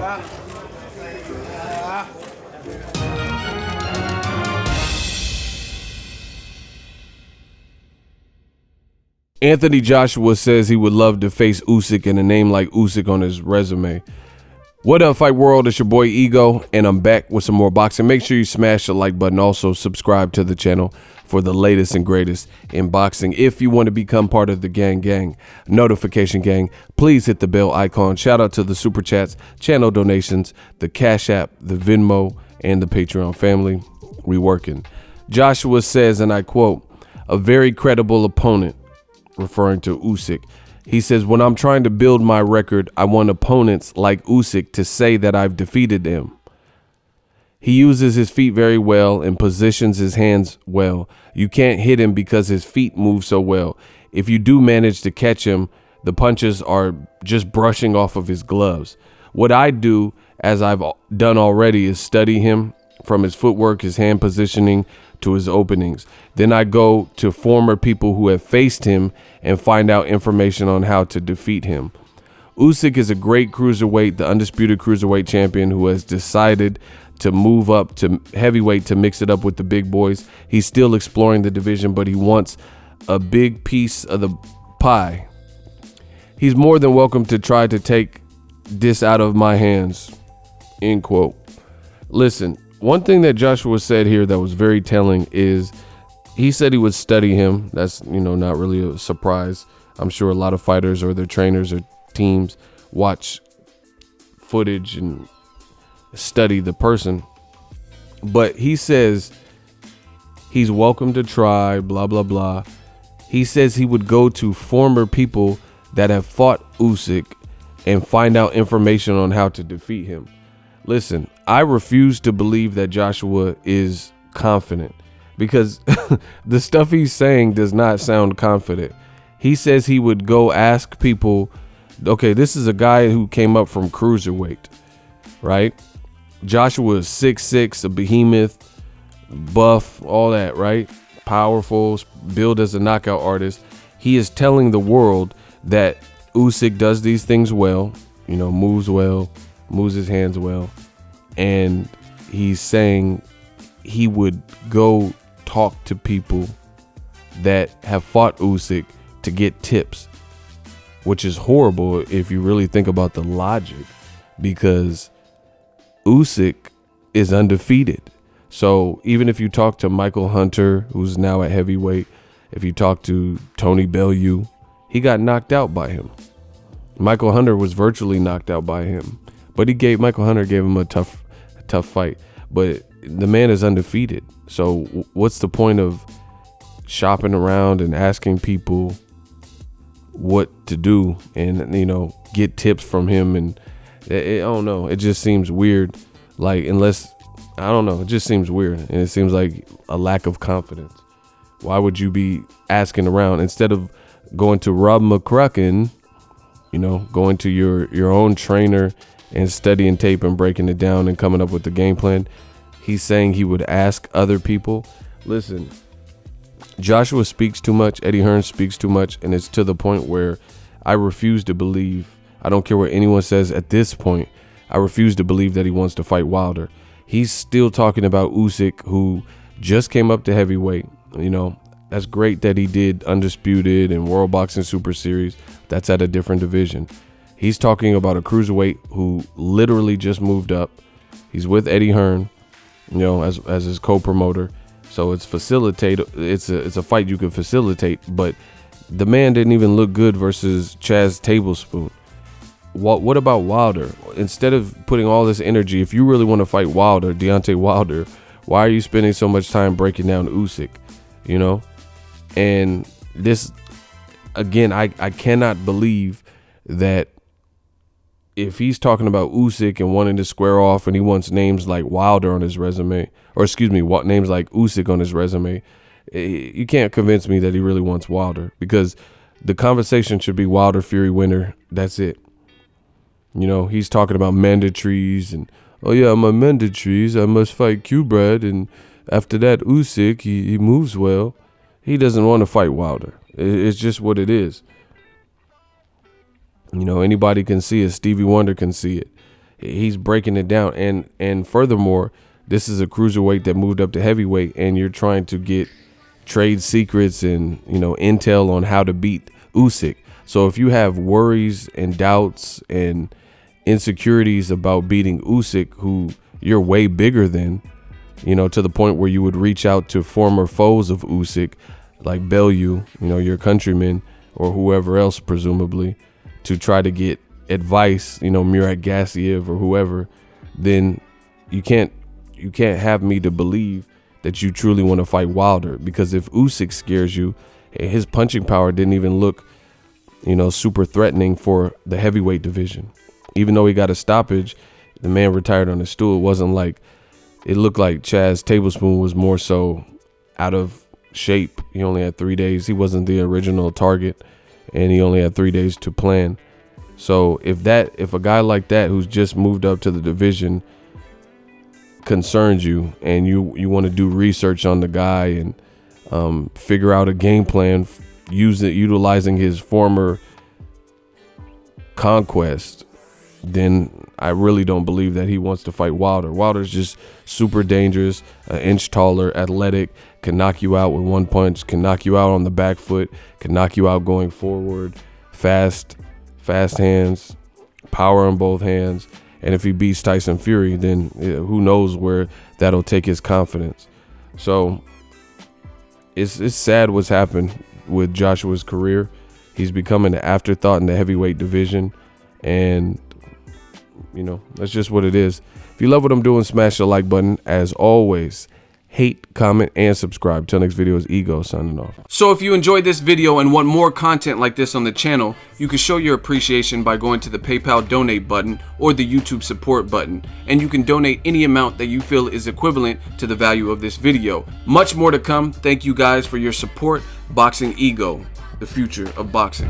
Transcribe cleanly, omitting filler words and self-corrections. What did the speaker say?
Anthony Joshua says he would love to face Usyk and a name like Usyk on his resume. What up, Fight World? It's your boy Ego, and I'm back with some more boxing. Make sure you smash the like button. Also, subscribe to the channel for the latest and greatest in boxing. If you want to become part of the gang, notification gang, please hit the bell icon. Shout out to the Super Chats, channel donations, the Cash App, the Venmo, and the Patreon family. We working. Joshua says, and I quote, "A very credible opponent," referring to Usyk. He says, "When I'm trying to build my record, I want opponents like Usyk to say that I've defeated him. He uses his feet very well and positions his hands well. You can't hit him because his feet move so well. If you do manage to catch him, the punches are just brushing off of his gloves. What I do, as I've done already, is study him from his footwork, his hand positioning, to his openings. Then I go to former people who have faced him and find out information on how to defeat him. Usyk is a great cruiserweight, the undisputed cruiserweight champion who has decided to move up to heavyweight to mix it up with the big boys. He's still exploring the division, but he wants a big piece of the pie. He's more than welcome to try to take this out of my hands." End quote. Listen, one thing that Joshua said here that was very telling is he said he would study him. That's, not really a surprise. I'm sure a lot of fighters or their trainers or teams watch footage and study the person. But he says he's welcome to try, blah, blah, blah. He says he would go to former people that have fought Usyk and find out information on how to defeat him. Listen, I refuse to believe that Joshua is confident because the stuff he's saying does not sound confident. He says he would go ask people, okay, this is a guy who came up from cruiserweight, right? Joshua is 6'6", a behemoth, buff, all that, right? Powerful, billed as a knockout artist. He is telling the world that Usyk does these things well, moves well, moves his hands well, and he's saying he would go talk to people that have fought Usyk to get tips, which is horrible if you really think about the logic, because Usyk is undefeated. So even if you talk to Michael Hunter, who's now at heavyweight, if you talk to Tony Bellew, he got knocked out by him. Michael Hunter was virtually knocked out by him, but Michael Hunter gave him a tough fight. But the man is undefeated. So what's the point of shopping around and asking people what to do and get tips from him? And I don't know. It just seems weird. Like, unless, I don't know. It just seems weird, and it seems like a lack of confidence. Why would you be asking around instead of going to Rob McCracken? Going to your own trainer and studying tape and breaking it down and coming up with the game plan. He's saying he would ask other people. Listen, Joshua speaks too much. Eddie Hearn speaks too much. And it's to the point where I refuse to believe, I don't care what anyone says at this point, I refuse to believe that he wants to fight Wilder. He's still talking about Usyk, who just came up to heavyweight. That's great that he did Undisputed and World Boxing Super Series. That's at a different division. He's talking about a cruiserweight who literally just moved up. He's with Eddie Hearn, as his co-promoter. So it's a fight you can facilitate, but the man didn't even look good versus Chaz Tablespoon. What about Wilder? Instead of putting all this energy, if you really want to fight Wilder, Deontay Wilder, why are you spending so much time breaking down Usyk? And this, again, I cannot believe that if he's talking about Usyk and wanting to square off and he wants names like Wilder on his resume, or names like Usyk on his resume, you can't convince me that he really wants Wilder, because the conversation should be Wilder Fury winner. That's it. He's talking about mandatories and, oh yeah, my mandatories, I must fight Q-Brad, and after that Usyk, he moves well. He doesn't want to fight Wilder. It's just what it is. Anybody can see it. Stevie Wonder can see it. He's breaking it down. And furthermore, this is a cruiserweight that moved up to heavyweight, and you're trying to get trade secrets and, you know, intel on how to beat Usyk. So if you have worries and doubts and insecurities about beating Usyk, who you're way bigger than, you know, to the point where you would reach out to former foes of Usyk, like Bellew, you know, your countrymen, or whoever else presumably, to try to get advice, you know, Murat Gassiev or whoever, then you can't have me to believe that you truly want to fight Wilder. Because if Usyk scares you, his punching power didn't even look, you know, super threatening for the heavyweight division. Even though he got a stoppage, the man retired on his stool. It wasn't like, it looked like Chaz Tablespoon was more so out of shape. He only had 3 days. He wasn't the original target, and he only had 3 days to plan. So if a guy like that who's just moved up to the division concerns you, and you want to do research on the guy and figure out a game plan, utilizing his former conquest, then I really don't believe that he wants to fight Wilder. Wilder's just super dangerous, an inch taller, athletic, can knock you out with one punch, can knock you out on the back foot, can knock you out going forward, fast hands, power in both hands. And if he beats Tyson Fury, then who knows where that'll take his confidence. So it's sad what's happened with Joshua's career. He's becoming an afterthought in the heavyweight division, and you know, that's just what it is. If you love what I'm doing, smash the like button. As always, hate, comment, and subscribe. Till next video, is Ego signing off. So if you enjoyed this video and want more content like this on the channel, you can show your appreciation by going to the PayPal donate button or the YouTube support button, and you can donate any amount that you feel is equivalent to the value of this video. Much more to come. Thank you guys for your support. Boxing Ego, the future of boxing.